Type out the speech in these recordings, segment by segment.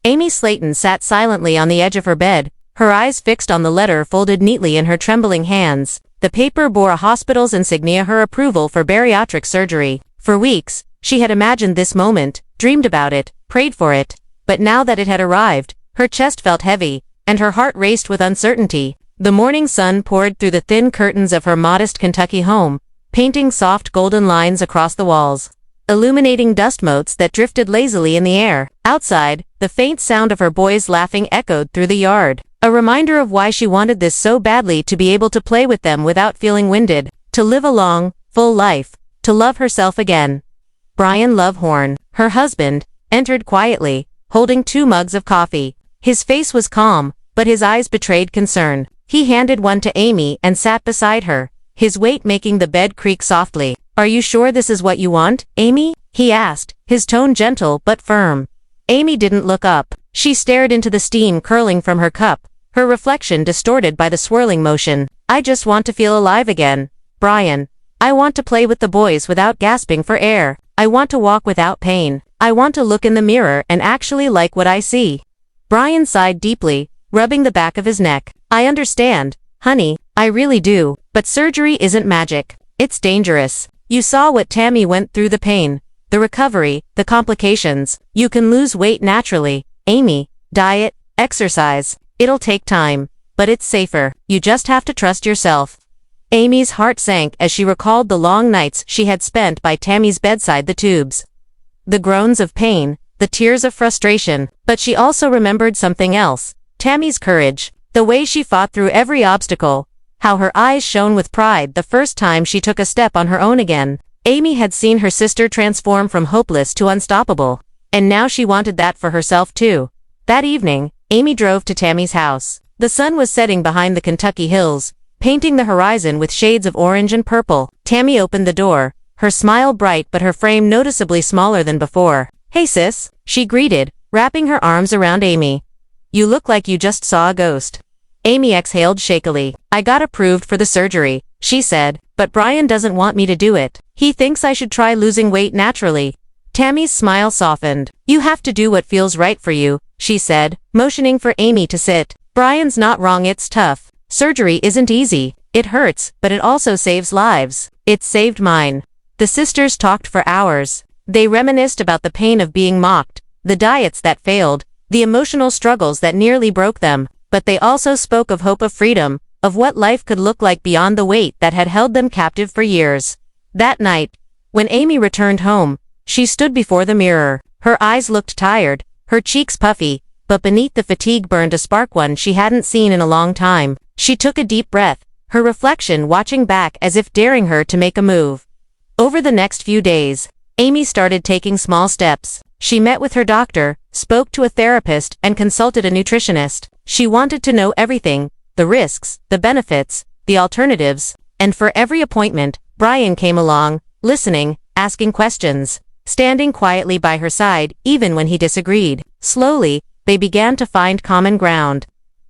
Amy Slaton sat silently on the edge of her bed, her eyes fixed on the letter folded neatly in her trembling hands. The paper bore a hospital's insignia, her approval for bariatric surgery. For weeks, she had imagined this moment, dreamed about it, prayed for it. But now that it had arrived, her chest felt heavy, and her heart raced with uncertainty. The morning sun poured through the thin curtains of her modest Kentucky home, painting soft golden lines across the walls, illuminating dust motes that drifted lazily in the air. Outside, the faint sound of her boys laughing echoed through the yard, a reminder of why she wanted this so badly: to be able to play with them without feeling winded, to live a long, full life, to love herself again. Brian Lovehorn, her husband, entered quietly, holding 2 mugs of coffee. His face was calm, but his eyes betrayed concern. He handed one to Amy and sat beside her, his weight making the bed creak softly. "Are you sure this is what you want, Amy?" he asked, his tone gentle but firm. Amy didn't look up. She stared into the steam curling from her cup, her reflection distorted by the swirling motion. "I just want to feel alive again, Brian. I want to play with the boys without gasping for air. I want to walk without pain. I want to look in the mirror and actually like what I see." Brian sighed deeply, rubbing the back of his neck. "I understand, honey, I really do. But surgery isn't magic. It's dangerous. You saw what Tammy went through: the pain, the recovery, the complications. You can lose weight naturally, Amy. Diet, exercise. It'll take time, but it's safer. You just have to trust yourself." Amy's heart sank as she recalled the long nights she had spent by Tammy's bedside, the tubes, the groans of pain, the tears of frustration. But she also remembered something else: Tammy's courage, the way she fought through every obstacle, how her eyes shone with pride the first time she took a step on her own again. Amy had seen her sister transform from hopeless to unstoppable, and now she wanted that for herself too. That evening, Amy drove to Tammy's house. The sun was setting behind the Kentucky hills, painting the horizon with shades of orange and purple. Tammy opened the door, her smile bright but her frame noticeably smaller than before. "Hey sis," she greeted, wrapping her arms around Amy. "You look like you just saw a ghost." Amy exhaled shakily. "I got approved for the surgery," she said, "but Brian doesn't want me to do it. He thinks I should try losing weight naturally." Tammy's smile softened. "You have to do what feels right for you," she said, motioning for Amy to sit. "Brian's not wrong, it's tough. Surgery isn't easy. It hurts, but it also saves lives. It saved mine." The sisters talked for hours. They reminisced about the pain of being mocked, the diets that failed, the emotional struggles that nearly broke them. But they also spoke of hope, of freedom, of what life could look like beyond the weight that had held them captive for years. That night, when Amy returned home, she stood before the mirror. Her eyes looked tired, her cheeks puffy, but beneath the fatigue burned a spark, one she hadn't seen in a long time. She took a deep breath, her reflection watching back as if daring her to make a move. Over the next few days, Amy started taking small steps. She met with her doctor, spoke to a therapist, and consulted a nutritionist. She wanted to know everything: the risks, the benefits, the alternatives. And for every appointment, Brian came along, listening, asking questions, standing quietly by her side even when he disagreed. Slowly, they began to find common ground.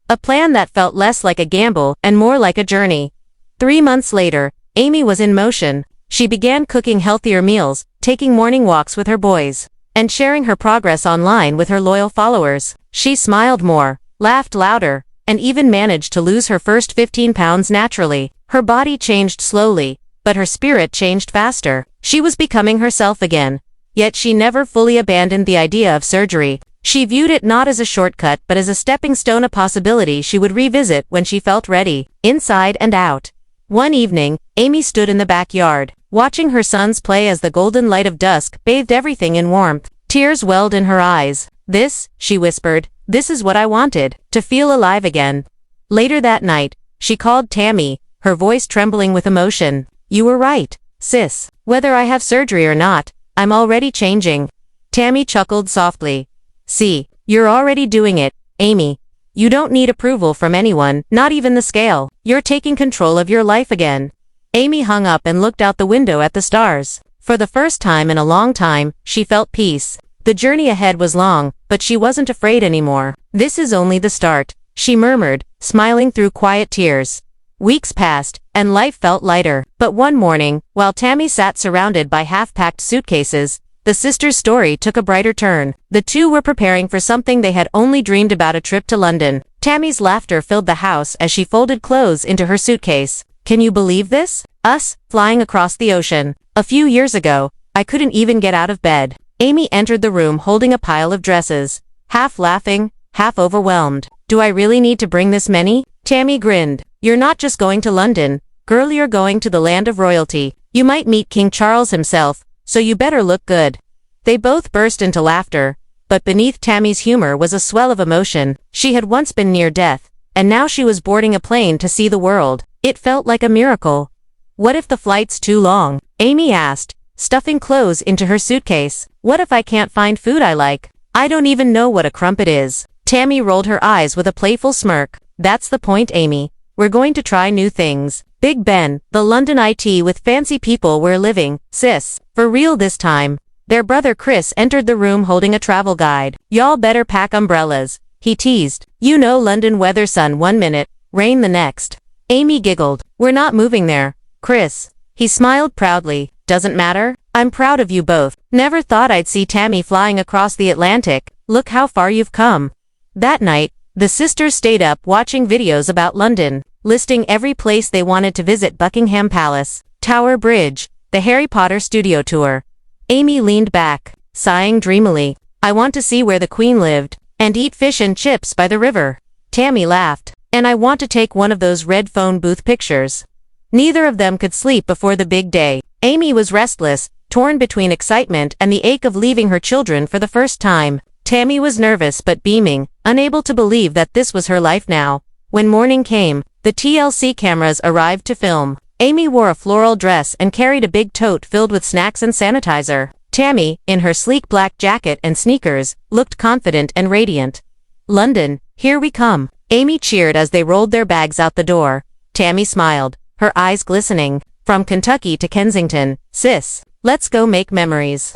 A plan that felt less like a gamble and more like a journey. 3 months later, Amy was in motion. She began cooking healthier meals, taking morning walks with her boys, and sharing her progress online with her loyal followers. She smiled more, laughed louder, and even managed to lose her first 15 pounds naturally. Her body changed slowly, but her spirit changed faster. She was becoming herself again. Yet she never fully abandoned the idea of surgery. She viewed it not as a shortcut but as a stepping stone, a possibility she would revisit when she felt ready, inside and out. One evening, Amy stood in the backyard, watching her sons play as the golden light of dusk bathed everything in warmth. Tears welled in her eyes. "This," she whispered, "this is what I wanted, to feel alive again." Later that night, she called Tammy, her voice trembling with emotion. "You were right, sis. Whether I have surgery or not, I'm already changing." Tammy chuckled softly. "See, you're already doing it, Amy. You don't need approval from anyone, not even the scale. You're taking control of your life again." Amy hung up and looked out the window at the stars. For the first time in a long time, she felt peace. The journey ahead was long, but she wasn't afraid anymore. "This is only the start," she murmured, smiling through quiet tears. Weeks passed, and life felt lighter. But one morning, while Tammy sat surrounded by half-packed suitcases, the sisters' story took a brighter turn. The two were preparing for something they had only dreamed about, a trip to London. Tammy's laughter filled the house as she folded clothes into her suitcase. Can you believe this? Us, flying across the ocean. A few years ago, I couldn't even get out of bed. Amy entered the room holding a pile of dresses. Half laughing, half overwhelmed. Do I really need to bring this many? Tammy grinned. You're not just going to London, girl, you're going to the land of royalty. You might meet King Charles himself, so you better look good. They both burst into laughter, but beneath Tammy's humor was a swell of emotion. She had once been near death, and now she was boarding a plane to see the world. It felt like a miracle. What if the flight's too long? Amy asked, stuffing clothes into her suitcase. What if I can't find food I like? I don't even know what a crumpet is. Tammy rolled her eyes with a playful smirk. That's the point, Amy. We're going to try new things. Big Ben, the London IT with fancy people we're living, sis. For real this time. Their brother Chris entered the room holding a travel guide. Y'all better pack umbrellas, he teased. You know London weather, sun 1 minute, rain the next. Amy giggled. We're not moving there, Chris. He smiled proudly. Doesn't matter. I'm proud of you both. Never thought I'd see Tammy flying across the Atlantic. Look how far you've come. That night, the sisters stayed up watching videos about London, listing every place they wanted to visit: Buckingham Palace, Tower Bridge, the Harry Potter studio tour. Amy leaned back, sighing dreamily. I want to see where the Queen lived, and eat fish and chips by the river. Tammy laughed. And I want to take one of those red phone booth pictures. Neither of them could sleep before the big day. Amy was restless, torn between excitement and the ache of leaving her children for the first time. Tammy was nervous but beaming, unable to believe that this was her life now. When morning came, the TLC cameras arrived to film. Amy wore a floral dress and carried a big tote filled with snacks and sanitizer. Tammy, in her sleek black jacket and sneakers, looked confident and radiant. London, here we come. Amy cheered as they rolled their bags out the door. Tammy smiled, her eyes glistening. From Kentucky to Kensington, sis. Let's go make memories.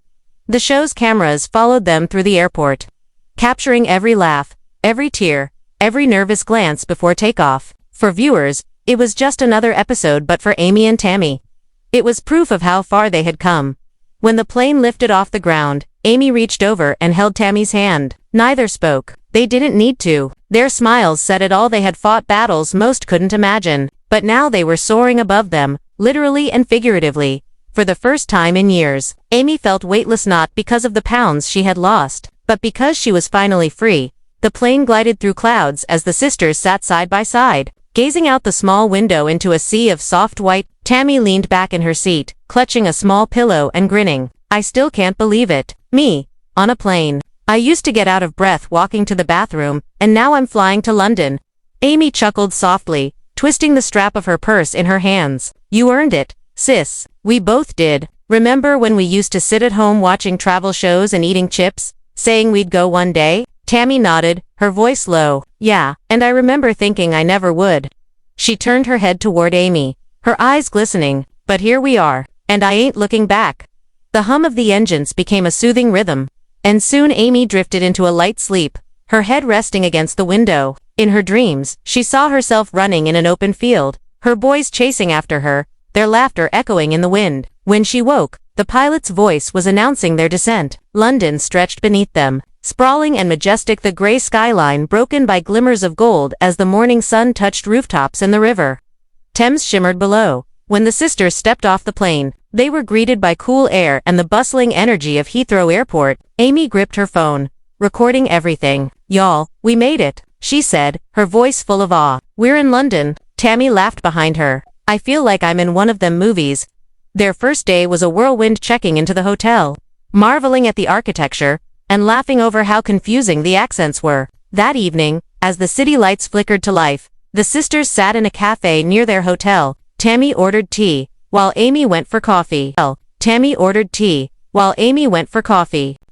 The show's cameras followed them through the airport, capturing every laugh, every tear, every nervous glance before takeoff. For viewers, it was just another episode, but for Amy and Tammy, it was proof of how far they had come. When the plane lifted off the ground, Amy reached over and held Tammy's hand. Neither spoke. They didn't need to. Their smiles said it all. They had fought battles most couldn't imagine, but now they were soaring above them, literally and figuratively. For the first time in years, Amy felt weightless, not because of the pounds she had lost, but because she was finally free. The plane glided through clouds as the sisters sat side by side, gazing out the small window into a sea of soft white. Tammy leaned back in her seat, clutching a small pillow and grinning. I still can't believe it. Me, on a plane. I used to get out of breath walking to the bathroom, and now I'm flying to London. Amy chuckled softly, twisting the strap of her purse in her hands. You earned it, sis. We both did. Remember when we used to sit at home watching travel shows and eating chips, saying we'd go one day? Tammy nodded, her voice low. Yeah, and I remember thinking I never would. She turned her head toward Amy, her eyes glistening. But here we are, and I ain't looking back. The hum of the engines became a soothing rhythm, and soon Amy drifted into a light sleep, her head resting against the window. In her dreams, she saw herself running in an open field, her boys chasing after her, their laughter echoing in the wind. When she woke, the pilot's voice was announcing their descent. London stretched beneath them, sprawling and majestic, the gray skyline broken by glimmers of gold as the morning sun touched rooftops and the river Thames shimmered below. When the sisters stepped off the plane, they were greeted by cool air and the bustling energy of Heathrow Airport. Amy gripped her phone, recording everything. Y'all, we made it, she said, her voice full of awe. We're in London. Tammy laughed behind her. I feel like I'm in one of them movies. Their first day was a whirlwind, checking into the hotel, marveling at the architecture, and laughing over how confusing the accents were. That evening, as the city lights flickered to life, the sisters sat in a cafe near their hotel. Tammy ordered tea, while Amy went for coffee.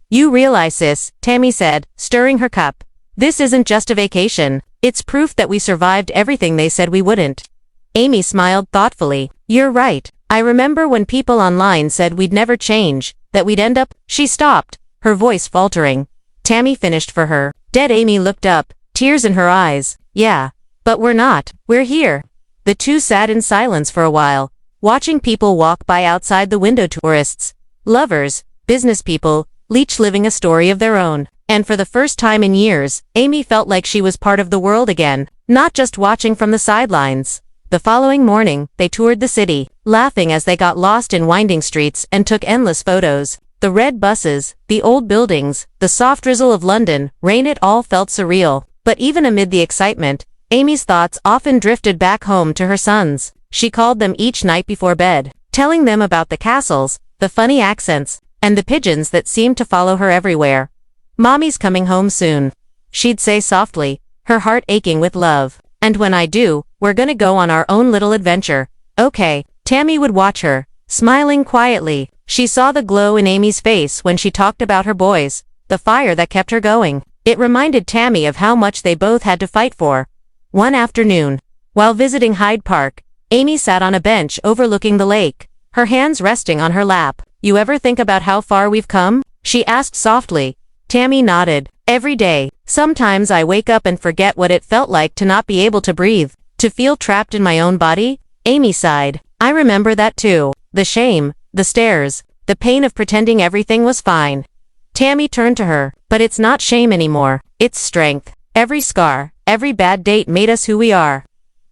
You realize, sis, Tammy said, stirring her cup. This isn't just a vacation. It's proof that we survived everything they said we wouldn't. Amy smiled thoughtfully. You're right. I remember when people online said we'd never change, that we'd end up. She stopped, her voice faltering. Tammy finished for her. Dead. Amy looked up, tears in her eyes. Yeah. But we're not. We're here. The two sat in silence for a while, watching people walk by outside the window. Tourists, lovers, business people, each living a story of their own. And for the first time in years, Amy felt like she was part of the world again, not just watching from the sidelines. The following morning, they toured the city, laughing as they got lost in winding streets and took endless photos. The red buses, the old buildings, the soft drizzle of London, rain, it all felt surreal. But even amid the excitement, Amy's thoughts often drifted back home to her sons. She called them each night before bed, telling them about the castles, the funny accents, and the pigeons that seemed to follow her everywhere. "Mommy's coming home soon," she'd say softly, her heart aching with love. "And when I do, we're gonna go on our own little adventure." "Okay." Tammy would watch her, smiling quietly. She saw the glow in Amy's face when she talked about her boys, the fire that kept her going. It reminded Tammy of how much they both had to fight for. One afternoon, while visiting Hyde Park, Amy sat on a bench overlooking the lake, her hands resting on her lap. "You ever think about how far we've come?" she asked softly. Tammy nodded. "Every day. Sometimes I wake up and forget what it felt like to not be able to breathe, to feel trapped in my own body." Amy sighed. "I remember that too. The shame, the stares, the pain of pretending everything was fine." Tammy turned to her. "But it's not shame anymore. It's strength. Every scar, every bad date made us who we are."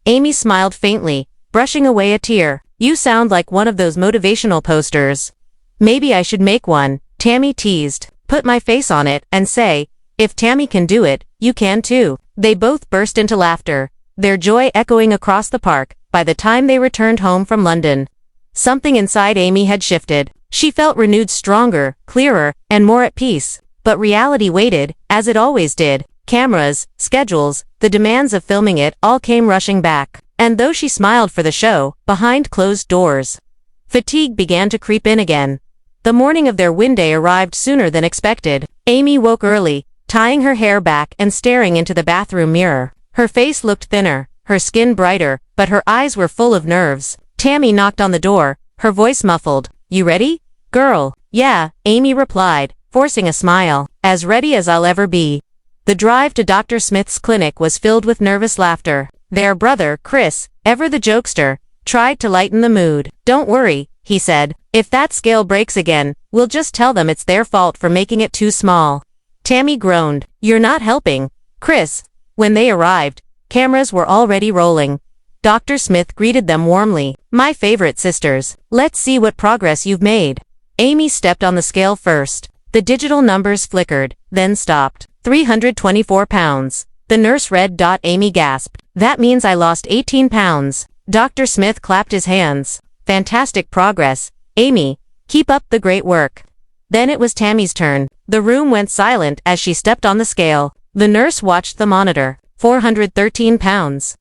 Amy smiled faintly, brushing away a tear. "You sound like one of those motivational posters." "Maybe I should make one," Tammy teased. "Put my face on it and say, 'If Tammy can do it, you can too.'" They both burst into laughter, their joy echoing across the park. By the time they returned home from London, something inside Amy had shifted. She felt renewed, stronger, clearer, and more at peace. But reality waited, as it always did. Cameras, schedules, the demands of filming it all came rushing back. And though she smiled for the show, behind closed doors, fatigue began to creep in again. The morning of their win-day arrived sooner than expected. Amy woke early, tying her hair back and staring into the bathroom mirror. Her face looked thinner, her skin brighter, but her eyes were full of nerves. Tammy knocked on the door, her voice muffled. "You ready, girl?" "Yeah," Amy replied, forcing a smile. "As ready as I'll ever be." The drive to Dr. Smith's clinic was filled with nervous laughter. Their brother, Chris, ever the jokester, tried to lighten the mood. "Don't worry," he said. "If that scale breaks again, we'll just tell them it's their fault for making it too small." Tammy groaned. "You're not helping, Chris." When they arrived, cameras were already rolling. Dr. Smith greeted them warmly. "My favorite sisters. Let's see what progress you've made." Amy stepped on the scale first. The digital numbers flickered, then stopped. 324 pounds. The nurse read. Amy gasped. "That means I lost 18 pounds. Dr. Smith clapped his hands. "Fantastic progress, Amy. Keep up the great work." Then it was Tammy's turn. The room went silent as she stepped on the scale. The nurse watched the monitor. 413 pounds.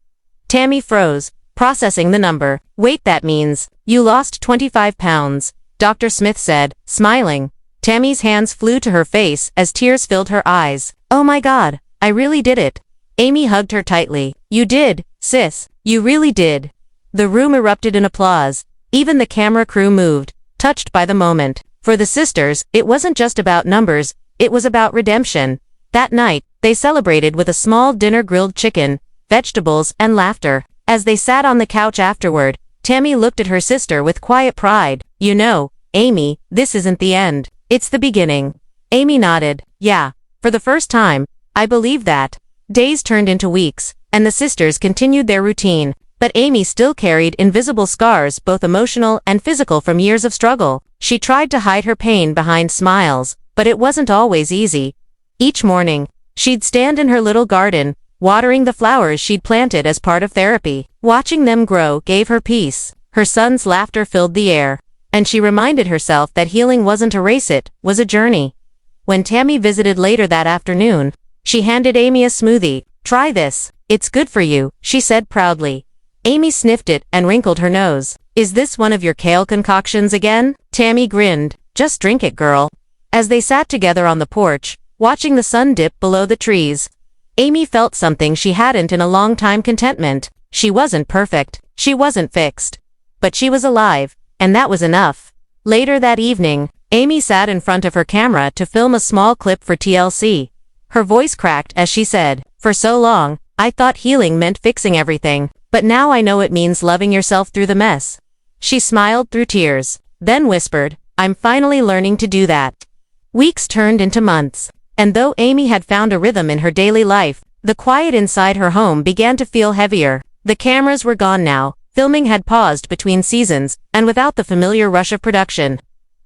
Tammy froze, processing the number. "Wait, that means you lost 25 pounds, Dr. Smith said, smiling. Tammy's hands flew to her face as tears filled her eyes. "Oh my God, I really did it." Amy hugged her tightly. "You did, sis. You really did." The room erupted in applause. Even the camera crew moved, touched by the moment. For the sisters, it wasn't just about numbers, it was about redemption. That night, they celebrated with a small dinner, grilled chicken, vegetables, and laughter. As they sat on the couch afterward, Tammy looked at her sister with quiet pride. "You know, Amy, this isn't the end. It's the beginning." Amy nodded. "Yeah, for the first time, I believe that." Days turned into weeks, and the sisters continued their routine, but Amy still carried invisible scars, both emotional and physical, from years of struggle. She tried to hide her pain behind smiles, but it wasn't always easy. Each morning, she'd stand in her little garden, watering the flowers she'd planted as part of therapy. Watching them grow gave her peace. Her son's laughter filled the air, and she reminded herself that healing wasn't a race, it was a journey. When Tammy visited later that afternoon, she handed Amy a smoothie. "Try this. It's good for you," she said proudly. Amy sniffed it and wrinkled her nose. "Is this one of your kale concoctions again?" Tammy grinned. "Just drink it, girl." As they sat together on the porch, watching the sun dip below the trees, Amy felt something she hadn't in a long time: contentment. She wasn't perfect, she wasn't fixed, but she was alive, and that was enough. Later that evening, Amy sat in front of her camera to film a small clip for TLC. Her voice cracked as she said, "For so long, I thought healing meant fixing everything, but now I know it means loving yourself through the mess." She smiled through tears, then whispered, I'm finally learning to do that. Weeks turned into months. And though Amy had found a rhythm in her daily life, the quiet inside her home began to feel heavier. The cameras were gone now, filming had paused between seasons, and without the familiar rush of production.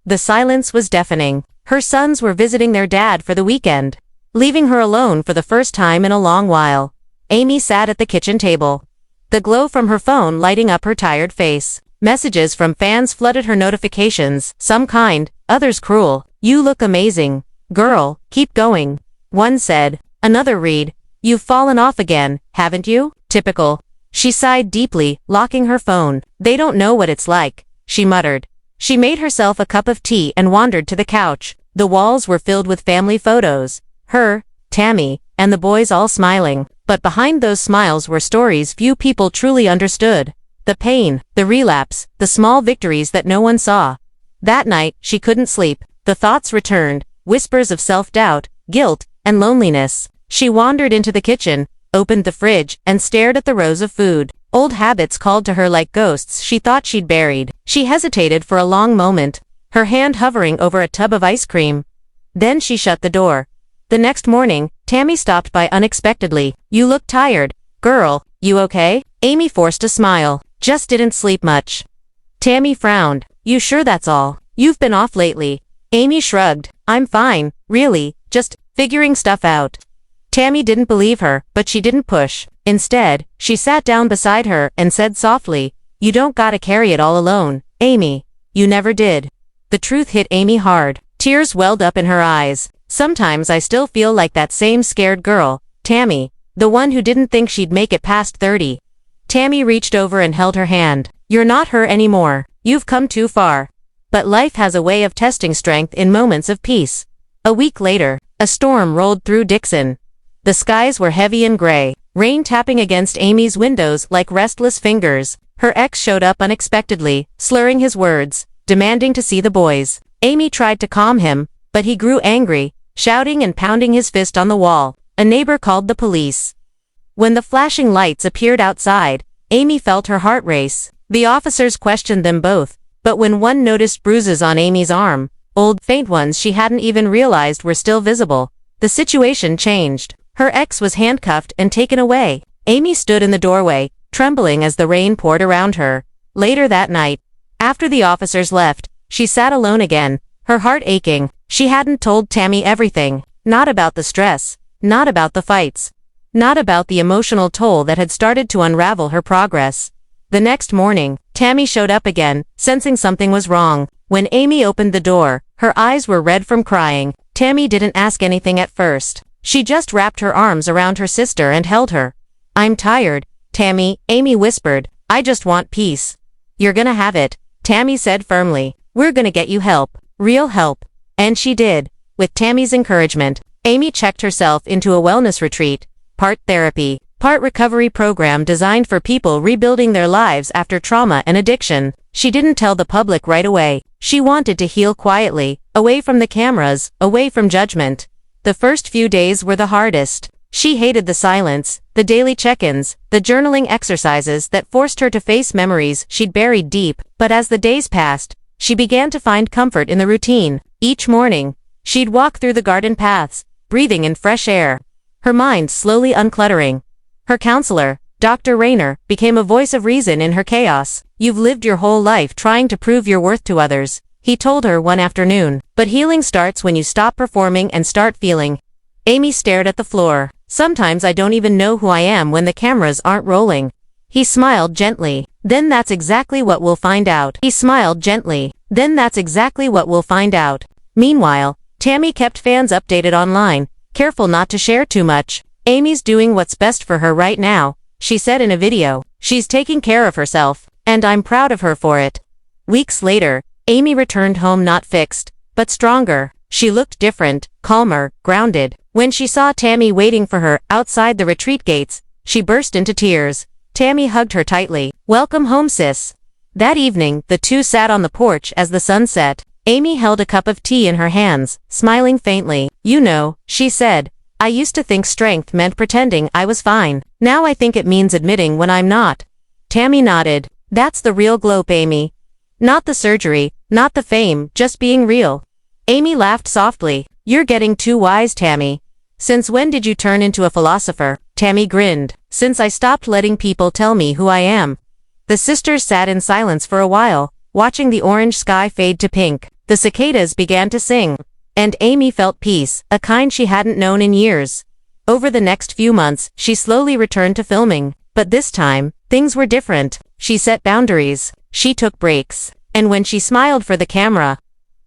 The silence was deafening. Her sons were visiting their dad for the weekend, leaving her alone for the first time in a long while. Amy sat at the kitchen table, the glow from her phone lighting up her tired face. Messages from fans flooded her notifications, some kind, others cruel. "You look amazing. Girl, keep going." One said. Another read, "You've fallen off again, haven't you?" Typical. She sighed deeply, locking her phone. "They don't know what it's like," she muttered. She made herself a cup of tea and wandered to the couch. The walls were filled with family photos. Her, Tammy, and the boys all smiling. But behind those smiles were stories few people truly understood. The pain, the relapse, the small victories that no one saw. That night, she couldn't sleep. The thoughts returned, whispers of self-doubt, guilt, and loneliness. She wandered into the kitchen, opened the fridge, and stared at the rows of food. Old habits called to her like ghosts she thought she'd buried. She hesitated for a long moment, her hand hovering over a tub of ice cream. Then she shut the door. The next morning, Tammy stopped by unexpectedly. "You look tired. Girl, you okay?" Amy forced a smile. "Just didn't sleep much." Tammy frowned. "You sure that's all? You've been off lately." Amy shrugged. "I'm fine, really, just figuring stuff out." Tammy didn't believe her, but she didn't push. Instead, she sat down beside her and said softly, "You don't gotta carry it all alone, Amy. You never did." The truth hit Amy hard. Tears welled up in her eyes. "Sometimes I still feel like that same scared girl, Tammy, the one who didn't think she'd make it past 30. Tammy reached over and held her hand. "You're not her anymore. You've come too far." But life has a way of testing strength in moments of peace. A week later, a storm rolled through Dixon. The skies were heavy and gray, rain tapping against Amy's windows like restless fingers. Her ex showed up unexpectedly, slurring his words, demanding to see the boys. Amy tried to calm him, but he grew angry, shouting and pounding his fist on the wall. A neighbor called the police. When the flashing lights appeared outside, Amy felt her heart race. The officers questioned them both, but when one noticed bruises on Amy's arm, old, faint ones she hadn't even realized were still visible, the situation changed. Her ex was handcuffed and taken away. Amy stood in the doorway, trembling as the rain poured around her. Later that night, after the officers left, she sat alone again, her heart aching. She hadn't told Tammy everything. Not about the stress, not about the fights, not about the emotional toll that had started to unravel her progress. The next morning, Tammy showed up again, sensing something was wrong. When Amy opened the door, her eyes were red from crying. Tammy didn't ask anything at first. She just wrapped her arms around her sister and held her. "I'm tired, Tammy," Amy whispered. "I just want peace." "You're gonna have it," Tammy said firmly. "We're gonna get you help. Real help." And she did. With Tammy's encouragement, Amy checked herself into a wellness retreat, part therapy, part recovery program designed for people rebuilding their lives after trauma and addiction. She didn't tell the public right away. She wanted to heal quietly, away from the cameras, away from judgment. The first few days were the hardest. She hated the silence, the daily check-ins, the journaling exercises that forced her to face memories she'd buried deep. But as the days passed, she began to find comfort in the routine. Each morning, she'd walk through the garden paths, breathing in fresh air, her mind slowly uncluttering. Her counselor, Dr. Rayner, became a voice of reason in her chaos. "You've lived your whole life trying to prove your worth to others," he told her one afternoon. "But healing starts when you stop performing and start feeling." Amy stared at the floor. "Sometimes I don't even know who I am when the cameras aren't rolling." He smiled gently. "Then that's exactly what we'll find out." He smiled gently. "Then that's exactly what we'll find out." Meanwhile, Tammy kept fans updated online, careful not to share too much. "Amy's doing what's best for her right now," she said in a video. "She's taking care of herself, and I'm proud of her for it." Weeks later, Amy returned home not fixed, but stronger. She looked different, calmer, grounded. When she saw Tammy waiting for her outside the retreat gates, she burst into tears. Tammy hugged her tightly. "Welcome home, sis." That evening, the two sat on the porch as the sun set. Amy held a cup of tea in her hands, smiling faintly. "You know," she said, "I used to think strength meant pretending I was fine. Now I think it means admitting when I'm not." Tammy nodded. "That's the real glow, Amy. Not the surgery, Not the fame, just being real. Amy laughed softly. You're getting too wise, Tammy. Since when did you turn into a philosopher? Tammy grinned. Since I stopped letting people tell me who I am. The sisters sat in silence for a while, watching the orange sky fade to pink. The cicadas began to sing. And Amy felt peace, a kind she hadn't known in years. Over the next few months, she slowly returned to filming. But this time, things were different. She set boundaries. She took breaks. And when she smiled for the camera,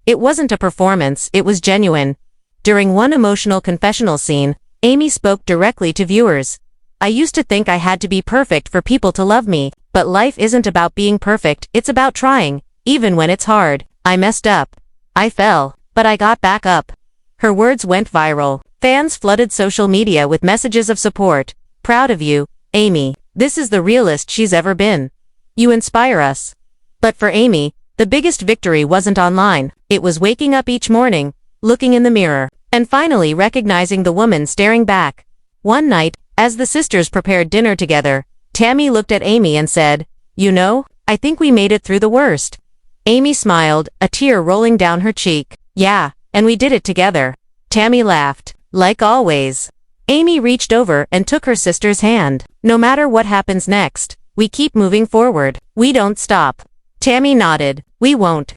it wasn't a performance, it was genuine. During one emotional confessional scene, Amy spoke directly to viewers. I used to think I had to be perfect for people to love me, but life isn't about being perfect, it's about trying, even when it's hard. I messed up. I fell, but I got back up. Her words went viral. Fans flooded social media with messages of support. Proud of you, Amy. This is the realest she's ever been. You inspire us. But for Amy, the biggest victory wasn't online. It was waking up each morning, looking in the mirror, and finally recognizing the woman staring back. One night, as the sisters prepared dinner together, Tammy looked at Amy and said, "You know, I think we made it through the worst." Amy smiled, a tear rolling down her cheek. "Yeah, and we did it together." Tammy laughed. Like always. Amy reached over and took her sister's hand. "No matter what happens next, we keep moving forward. We don't stop." Tammy nodded. "We won't."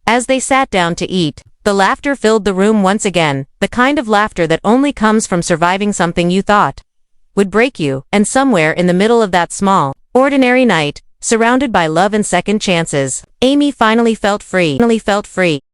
As they sat down to eat, the laughter filled the room once again, the kind of laughter that only comes from surviving something you thought would break you, and somewhere in the middle of that small, ordinary night, surrounded by love and second chances, Amy finally felt free.